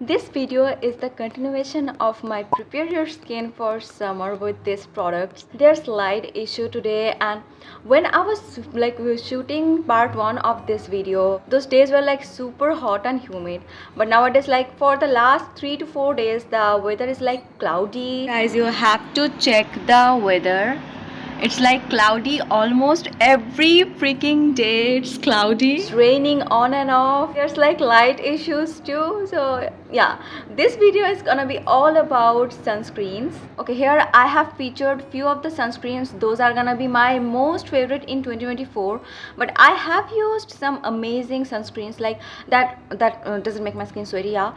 This video is the continuation of my prepare your skin for summer with these products. There's slight issue today, and when I was shooting part 1 of this video, those days were like super hot and humid. But nowadays, like for the last 3 to 4 days, the weather is like cloudy. Guys, you have to check the weather. It's like cloudy almost every freaking day. It's cloudy. It's raining on and off. There's like light issues too. So yeah, this video is gonna be all about sunscreens. Okay, here I have featured few of the sunscreens. Those are gonna be my most favorite in 2024. But I have used some amazing sunscreens like that doesn't make my skin sweaty, yeah,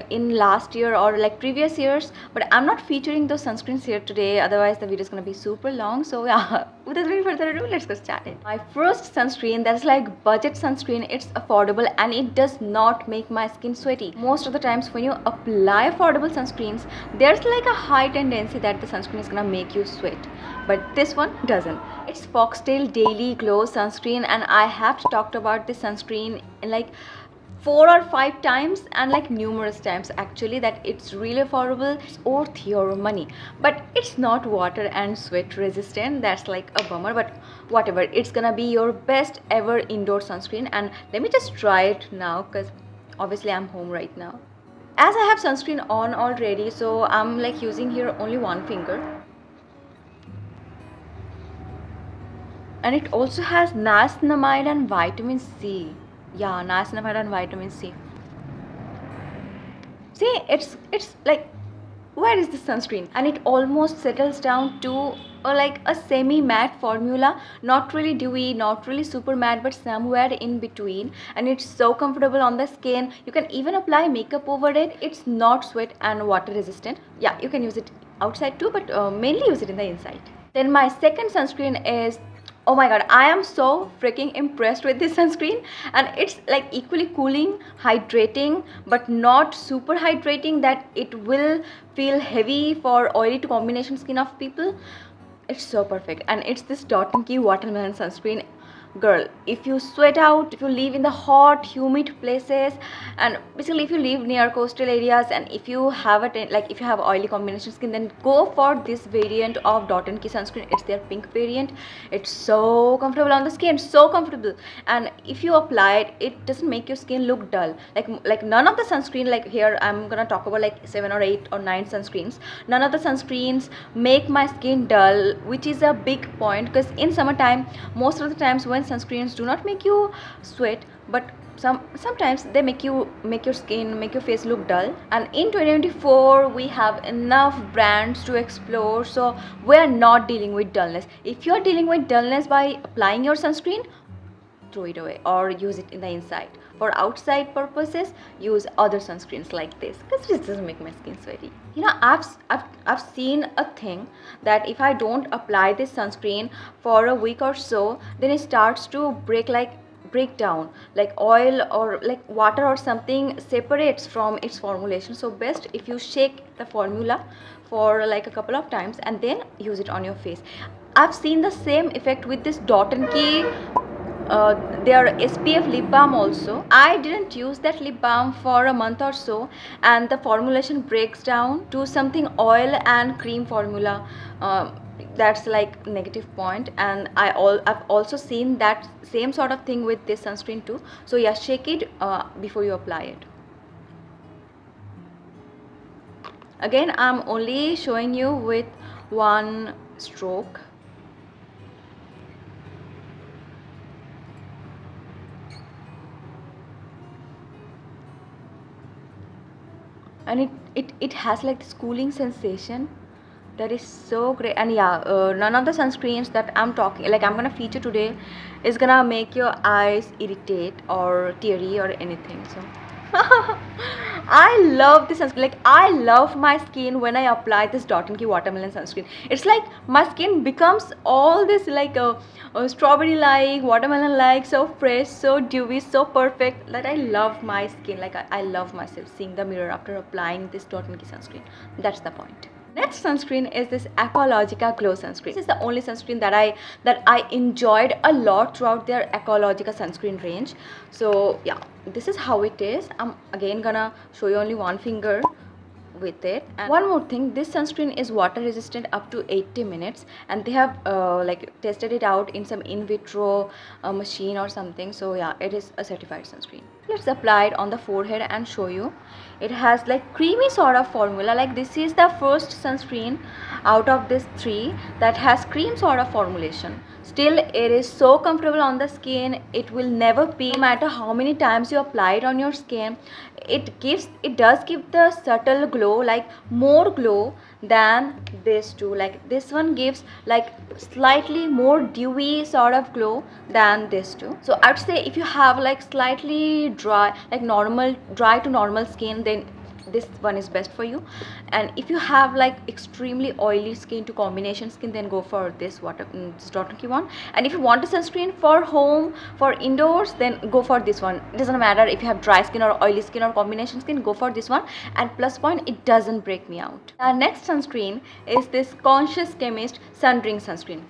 in last year or like previous years. But I'm not featuring those sunscreens here today. Otherwise, the video is gonna be super long. So yeah, without any further ado, let's get started. My first sunscreen, that's like budget sunscreen. It's affordable and it does not make my skin sweaty. Most of the times when you apply affordable sunscreens, there's like a high tendency that the sunscreen is gonna make you sweat, but this one doesn't. It's Foxtail Daily Glow sunscreen, and I have talked about this sunscreen in like 4 or 5 times and like numerous times actually, that it's really affordable. It's worth your money, but it's not water and sweat resistant. That's like a bummer, but whatever, it's gonna be your best ever indoor sunscreen. And let me just try it now because obviously I'm home right now. As I have sunscreen on already, so I'm like using here only one finger, and it also has niacinamide and vitamin C. Yeah, niacinamide and vitamin C. See, it's like, where is the sunscreen? And it almost settles down to like a semi-matte formula, not really dewy, not really super matte, but somewhere in between. And it's so comfortable on the skin. You can even apply makeup over it. It's not sweat and water resistant. Yeah, you can use it outside too, but mainly use it in the inside. Then my second sunscreen is, oh my god, I am so freaking impressed with this sunscreen. And it's like equally cooling, hydrating, but not super hydrating that it will feel heavy for oily to combination skin of people. It's so perfect. And it's this Dot&key watermelon sunscreen. Girl, if you sweat out, if you live in the hot humid places, and basically if you live near coastal areas, and if you have if you have oily combination skin, then go for this variant of Dot&key sunscreen. It's their pink variant. It's so comfortable on the skin, so comfortable. And if you apply it, it doesn't make your skin look dull. Like none of the sunscreen, like here I'm gonna talk about like 7 or 8 or 9 sunscreens. None of the sunscreens make my skin dull, which is a big point, because in summertime, most of the times when sunscreens do not make you sweat, but sometimes they make your face look dull. And in 2024 we have enough brands to explore, so we are not dealing with dullness. If you are dealing with dullness by applying your sunscreen, throw it away or use it in the inside. For outside purposes, use other sunscreens like this, because this doesn't make my skin sweaty. You know, I've seen a thing that if I don't apply this sunscreen for a week or so, then it starts to break down, like oil or like water or something separates from its formulation. So best if you shake the formula for like a couple of times and then use it on your face. I've seen the same effect with this Dot&key their SPF lip balm also. I didn't use that lip balm for a month or so, and the formulation breaks down to something oil and cream formula. That's like negative point. And I've also seen that same sort of thing with this sunscreen too. So yeah, shake it before you apply it. Again, I'm only showing you with one stroke. And it has like this cooling sensation that is so great. And yeah, none of the sunscreens that I'm gonna feature today is gonna make your eyes irritate or teary or anything. So I love this sunscreen. Like, I love my skin when I apply this Dot&key watermelon sunscreen. It's like my skin becomes all this like a strawberry like, watermelon like, so fresh, so dewy, so perfect, that I love my skin. Like I love myself seeing the mirror after applying this Dot&key sunscreen. That's the point. Next sunscreen is this Ecologica Glow sunscreen. This is the only sunscreen that I enjoyed a lot throughout their Ecologica sunscreen range. So yeah, this is how it is. I'm again gonna show you only one finger with it. And one more thing, this sunscreen is water resistant up to 80 minutes, and they have like tested it out in some in vitro machine or something. So yeah, it is a certified sunscreen. Let's apply it on the forehead and show you. It has like creamy sort of formula. Like this is the first sunscreen out of this three that has cream sort of formulation. Still, it is so comfortable on the skin. It will never peel no matter how many times you apply it on your skin. It does give the subtle glow, like more glow than this two. Like this one gives like slightly more dewy sort of glow than this two. So I would say if you have like slightly dry, like dry to normal skin, then this one is best for you. And if you have like extremely oily skin to combination skin, then go for this Dot&key one. And if you want a sunscreen for home, for indoors, then go for this one. It doesn't matter if you have dry skin or oily skin or combination skin, go for this one. And plus point, it doesn't break me out. Our next sunscreen is this Conscious Chemist Sun Drink sunscreen.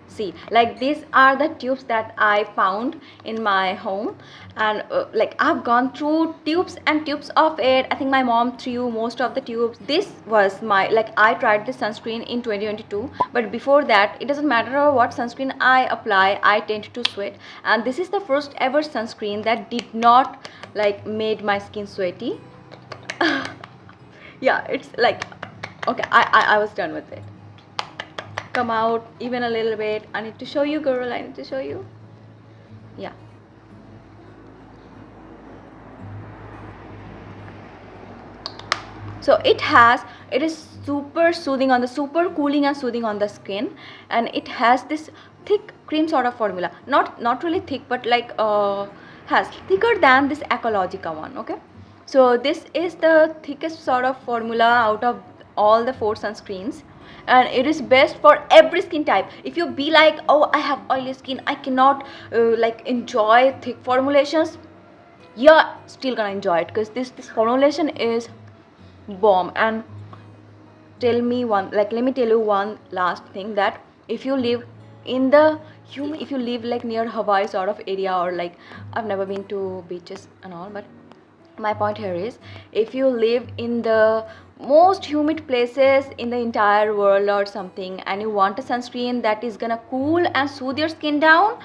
See, like these are the tubes that I found in my home, and like I've gone through tubes and tubes of it. I think my mom threw most of the tubes. This was my, like I tried this sunscreen in 2022, but before that, it doesn't matter what sunscreen I apply, I tend to sweat. And this is the first ever sunscreen that did not like made my skin sweaty. Yeah, it's like, okay, I was done with it. Come out even a little bit. I need to show you, girl. I need to show you. Yeah. So it is super soothing on the, super cooling and soothing on the skin, and it has this thick cream sort of formula. Not really thick, but like has thicker than this Ecologica one. Okay. So this is the thickest sort of formula out of all the 4 sunscreens. And it is best for every skin type. If you be like, oh, I have oily skin, I cannot like enjoy thick formulations, you're still gonna enjoy it, because this formulation is bomb. And let me tell you one last thing, that if you live in the if you live like near Hawaii sort of area, or like, I've never been to beaches and all, but my point here is, if you live in the most humid places in the entire world or something, and you want a sunscreen that is gonna cool and soothe your skin down,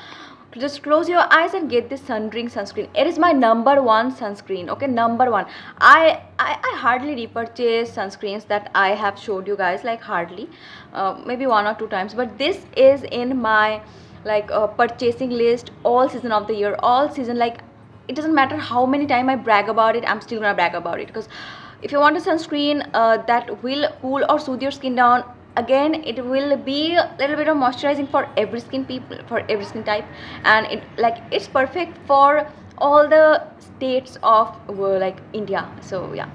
just close your eyes and get this Sun Drink sunscreen. It is my number 1 sunscreen. Okay, number 1. I hardly repurchase sunscreens that I have showed you guys, like hardly, maybe 1 or 2 times, but this is in my like purchasing list all season of the year, all season. Like, it doesn't matter how many times I brag about it, I'm still gonna brag about it. Because if you want a sunscreen that will cool or soothe your skin down, again, it will be a little bit of moisturizing for every skin type, and it's perfect for all the states of like India. So yeah,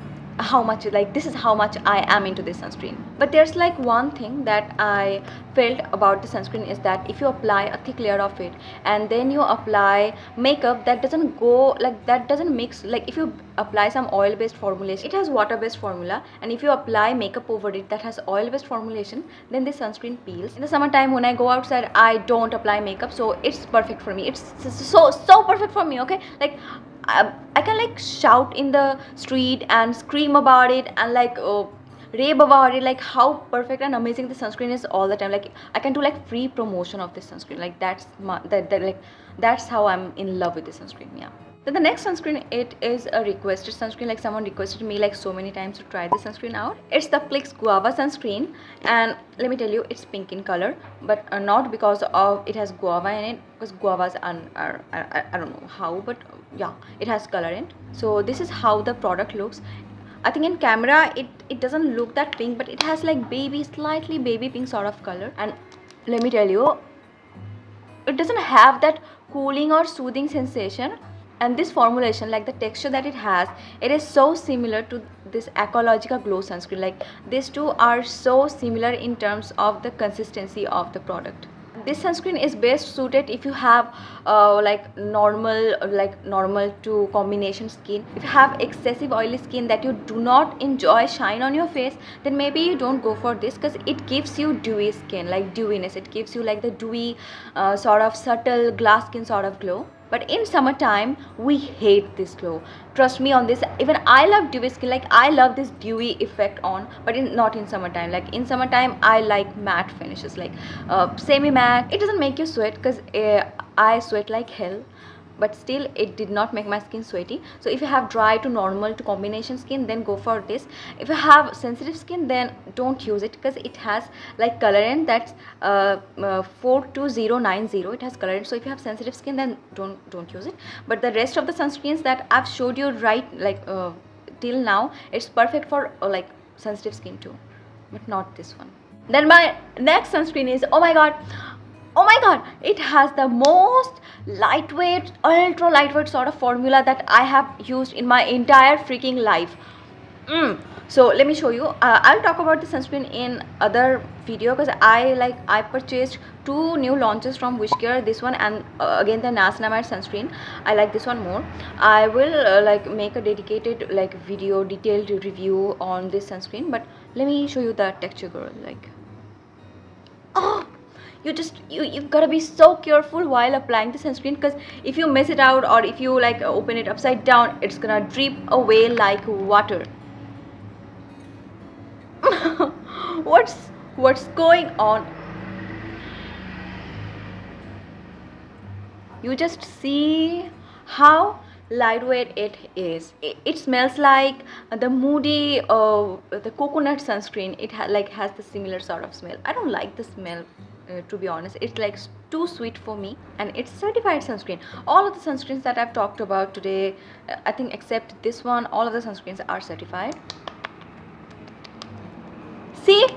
this is how much I am into this sunscreen. But there's like one thing that I felt about the sunscreen, is that if you apply a thick layer of it and then you apply makeup, that doesn't go, like that doesn't mix. Like if you apply some oil based formulation, it has water based formula, and if you apply makeup over it that has oil based formulation, then this sunscreen peels. In the summertime when I go outside, I don't apply makeup, so it's perfect for me. It's so perfect for me. Okay, like I can like shout in the street and scream about it and like rave about it, like how perfect and amazing this sunscreen is all the time. Like I can do like free promotion of this sunscreen. Like that's how I'm in love with this sunscreen. Yeah. Then the next sunscreen, it is a requested sunscreen. Like someone requested me like so many times to try this sunscreen out. It's the Plix Guava sunscreen, and let me tell you, it's pink in color, but not because of it has guava in it, because guavas are I don't know how, but yeah, it has color in it. So this is how the product looks. I think in camera it doesn't look that pink, but it has like slightly baby pink sort of color. And let me tell you, it doesn't have that cooling or soothing sensation. And this formulation, like the texture that it has, it is so similar to this Ecologica Glow sunscreen. Like these two are so similar in terms of the consistency of the product. this sunscreen is best suited if you have normal to combination skin. If you have excessive oily skin that you do not enjoy shine on your face, then maybe you don't go for this, because it gives you dewy skin, like dewiness. It gives you like the dewy sort of subtle glass skin sort of glow. But in summertime we hate this glow, trust me on this. Even I love dewy skin, like I love this dewy effect on, but not in summertime. Like in summertime I like matte finishes, like semi matte. It doesn't make you sweat, because I sweat like hell, but still it did not make my skin sweaty. So if you have dry to normal to combination skin, then go for this. If you have sensitive skin, then don't use it, because it has like colorant that's 42090. It has colorant. So if you have sensitive skin, then don't use it. But the rest of the sunscreens that I've showed you till now, it's perfect for like sensitive skin too, but not this one. Then my next sunscreen is, oh my god, it has the most lightweight, ultra lightweight sort of formula that I have used in my entire freaking life. So let me show you. I'll talk about the sunscreen in other video, because I purchased 2 new launches from Wishcare, this one and again the niacinamide sunscreen. I like this one more. I will make a dedicated video, detailed review on this sunscreen, but let me show you the texture, girl. You've got to be so careful while applying the sunscreen, because if you mess it out, or if you open it upside down, it's gonna drip away like water. What's going on? You just see how lightweight it is. It smells like the Moody the coconut sunscreen. It has the similar sort of smell. I don't like the smell, to be honest. It's too sweet for me, and it's certified sunscreen. All of the sunscreens that I've talked about today, I think except this one, all of the sunscreens are certified. See,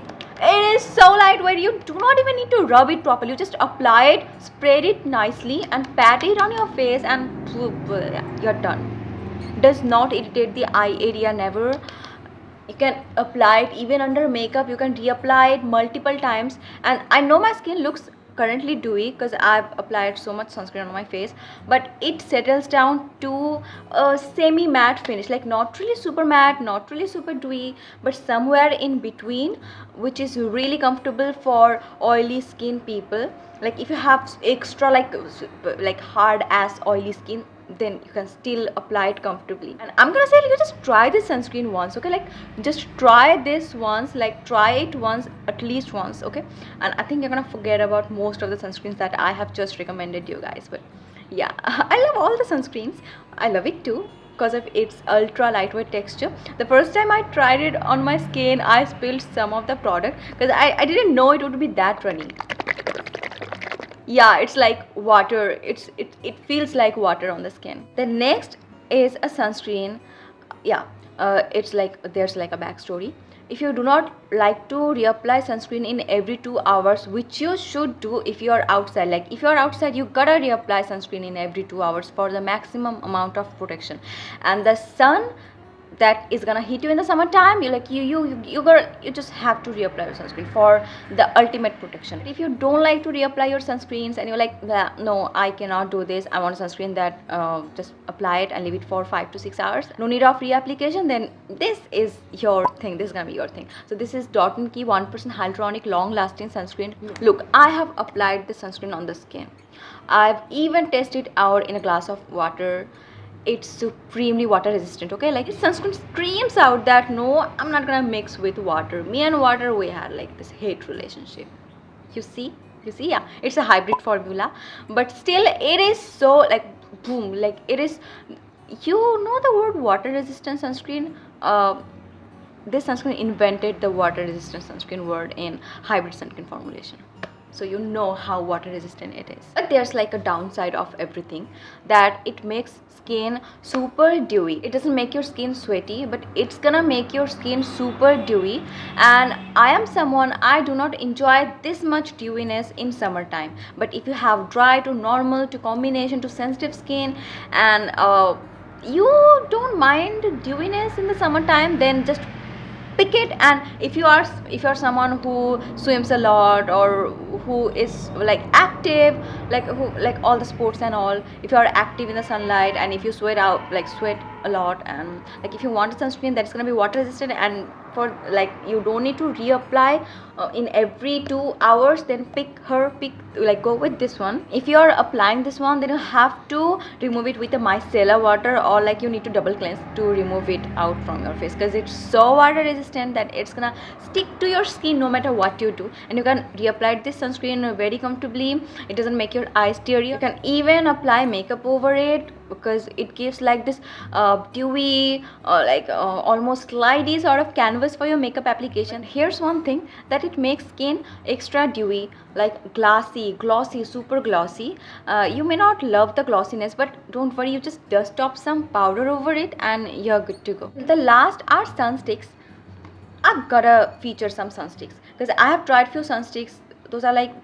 it is so lightweight. You do not even need to rub it properly. You just apply it, spread it nicely, and pat it on your face, and you're done. Does not irritate the eye area, never. You can apply it even under makeup. You can reapply it multiple times. And I know my skin looks currently dewy, because I've applied so much sunscreen on my face, but it settles down to a semi matte finish, like not really super matte, not really super dewy, but somewhere in between, which is really comfortable for oily skin people. Like if you have extra like hard ass oily skin, then you can still apply it comfortably. And I'm gonna say, you just try this sunscreen once, okay? Just try this once, try it once, at least once, okay? And I think you're gonna forget about most of the sunscreens that I have just recommended you guys. But yeah, I love all the sunscreens. I love it too, because of its ultra lightweight texture. The first time I tried it on my skin, I spilled some of the product, because I didn't know it would be that runny. Yeah, it's like water. It feels like water on the skin. The next is a sunscreen. Yeah, it's there's a backstory. If you do not like to reapply sunscreen in every 2 hours, which you should do if you are outside, if you are outside, you gotta reapply sunscreen in every 2 hours for the maximum amount of protection. And the sun that is gonna hit you in the summertime, you just have to reapply your sunscreen for the ultimate protection. If you don't like to reapply your sunscreens, and you're like, no, I cannot do this, I want a sunscreen that just apply it and leave it for 5 to 6 hours, no need of reapplication, then this is your thing. This is gonna be your thing. So this is Dot&key 1% hyaluronic long lasting sunscreen. Look, I have applied this sunscreen on the skin. I've even tested it out in a glass of water. It's supremely water resistant, okay? This sunscreen screams out that no, I'm not gonna mix with water. Me and water, we had this hate relationship. You see, yeah, it's a hybrid formula, but still it is so boom, it is, the word water resistant sunscreen. This sunscreen invented the water resistant sunscreen word in hybrid sunscreen formulation. So you know how water resistant it is. But there's a downside of everything, that it makes skin super dewy. It doesn't make your skin sweaty, but it's gonna make your skin super dewy. And I am someone, I do not enjoy this much dewiness in summertime. But if you have dry to normal to combination to sensitive skin, and you don't mind dewiness in the summertime, then just pick it. And if you're someone who swims a lot, or who is like active, like who like all the sports and all, if you are active in the sunlight, and if you sweat a lot, and like if you want a sunscreen that's going to be water resistant, and for like you don't need to reapply in every 2 hours, then go with this one. If you are applying this one, then you have to remove it with a micellar water, or like you need to double cleanse to remove it out from your face, because it's so water resistant that it's gonna stick to your skin no matter what you do. And you can reapply this sunscreen very comfortably. It doesn't make your eyes teary. You can even apply makeup over it, because it gives like this dewy, almost slidey sort of canvas for your makeup application. Here's one thing that it makes skin extra dewy, like glossy, super glossy. You may not love the glossiness, but don't worry, you just dust off some powder over it and you're good to go. The last are sunsticks. I've gotta feature some sunsticks, because I have tried few sunsticks. Those are like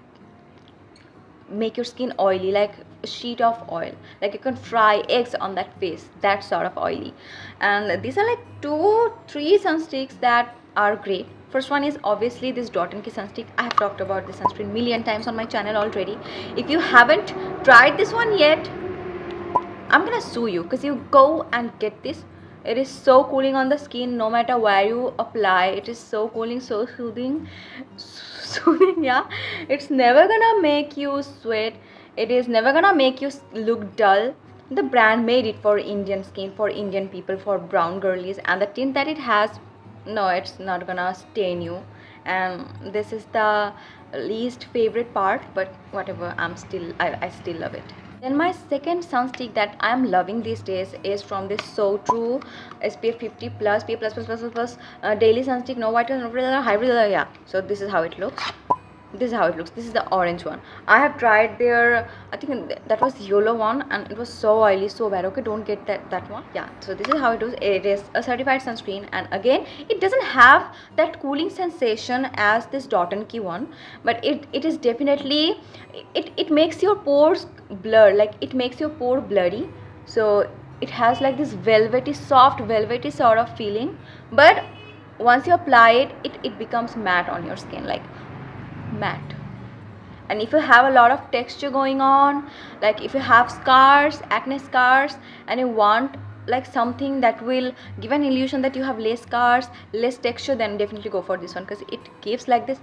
make your skin oily, like a sheet of oil, like you can fry eggs on that face, that sort of oily. And these are like 2-3 sunsticks that are great. First one is obviously this Dot&key sunstick. I have talked about this sunscreen million times on my channel already. If you haven't tried this one yet, I'm gonna sue you, because you go and get this. It is so cooling on the skin, no matter where you apply. It is so cooling, so soothing, yeah. It's never gonna make you sweat. It is never gonna make you look dull. The brand made it for Indian skin, for Indian people, for brown girlies, and the tint that it has, no, it's not gonna stain you. And this is the least favorite part, but whatever, I still love it. Then my second sunstick that I am loving these days is from this So True SPF 50 plus PA++++ daily sunstick, no white, no hybrid. Yeah, so this is how it looks. This is how it looks. This is the orange one. I have tried their, I think that was yellow one, and it was so oily, so bad. Okay, don't get that one. Yeah, so this is how it looks. It is a certified sunscreen, and again, it doesn't have that cooling sensation as this Dot&key one, but it is definitely, it makes your pores blur, like it makes your pore blurry. So it has like this velvety, soft velvety sort of feeling, but once you apply it becomes matte on your skin, like matte. And if you have a lot of texture going on, like if you have scars, acne scars, and you want like something that will give an illusion that you have less scars, less texture, then definitely go for this one, because it gives like this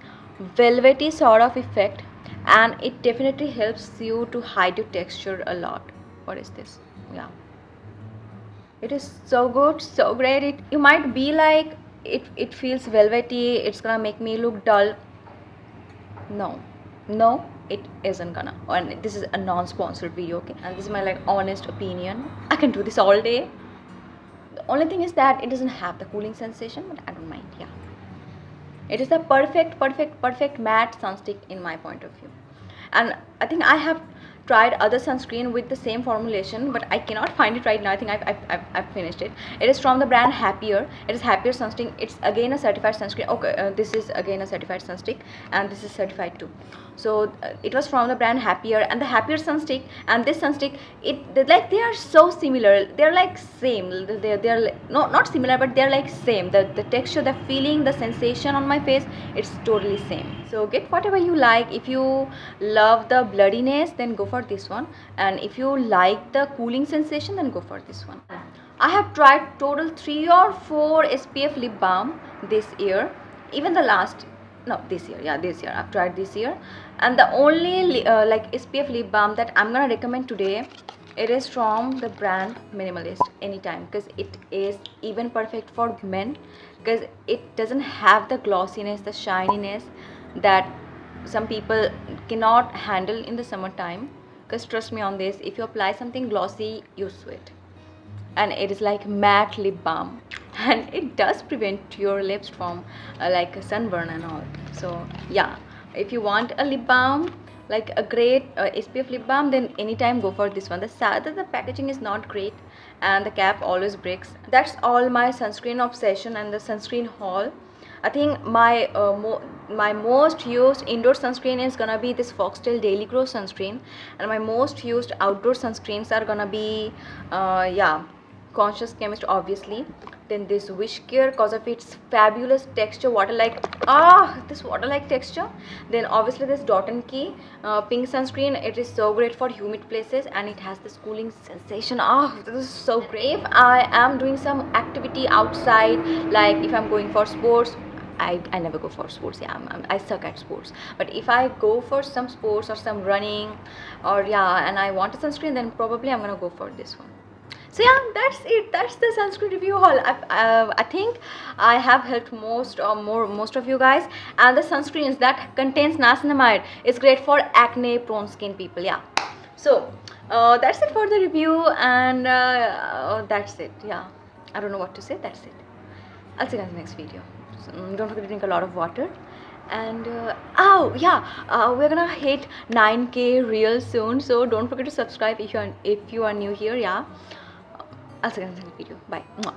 velvety sort of effect, and it definitely helps you to hide your texture a lot. What is this? Yeah, it is so good, so great. You might be like, it feels velvety, it's gonna make me look dull. No, it isn't gonna. And this is a non-sponsored video, okay, and this is my like honest opinion. I can do this all day. The only thing is that it doesn't have the cooling sensation, but I don't mind. Yeah, it is the perfect matte sunstick in my point of view. And I think I have tried other sunscreen with the same formulation, but I cannot find it right now. I think I've finished it. It is from the brand Happier. It is Happier sunscreen. It's again a certified sunscreen. Okay, this is again a certified sunstick, and this is certified too. So it was from the brand Happier, and the Happier sunstick and this sunstick, they are so similar. They're like same. They're like, not similar, but they're like same. The texture, the feeling, the sensation on my face, it's totally same. So get whatever you like. If you love the bloodiness, then go for this one, and if you like the cooling sensation, then go for this one. I have tried total 3 or 4 SPF lip balm this year, even this year I've tried this year. And the only like SPF lip balm that I'm gonna recommend today, it is from the brand Minimalist Anytime, because it is even perfect for men, because it doesn't have the glossiness, the shininess that some people cannot handle in the summertime. Because trust me on this, if you apply something glossy, you sweat. And it is like matte lip balm, and it does prevent your lips from like sunburn and all. So yeah, if you want a lip balm, like a great SPF lip balm, then anytime go for this one. The packaging is not great, and the cap always breaks. That's all my sunscreen obsession and the sunscreen haul. I think my my most used indoor sunscreen is gonna be this Foxtail Daily Glow sunscreen, and my most used outdoor sunscreens are gonna be Conscious Chemist, obviously. Then this wish care because of its fabulous texture, this water-like texture. Then obviously this Dot&key pink sunscreen. It is so great for humid places and it has this cooling sensation. This is so great. If I am doing some activity outside, like if I'm going for sports, I never go for sports. Yeah, I suck at sports. But if I go for some sports or some running, or yeah, and I want a sunscreen, then probably I'm gonna go for this one. So yeah, that's it. That's the sunscreen review haul. I think I have helped most of you guys. And the sunscreens that contains niacinamide is great for acne prone skin people. Yeah. So that's it for the review, and that's it. Yeah, I don't know what to say. That's it. I'll see you guys in the next video. So, don't forget to drink a lot of water. And we're gonna hit 9K real soon, so don't forget to subscribe if you are new here. Yeah, I'll see you guys in the next video. Bye. Mwah.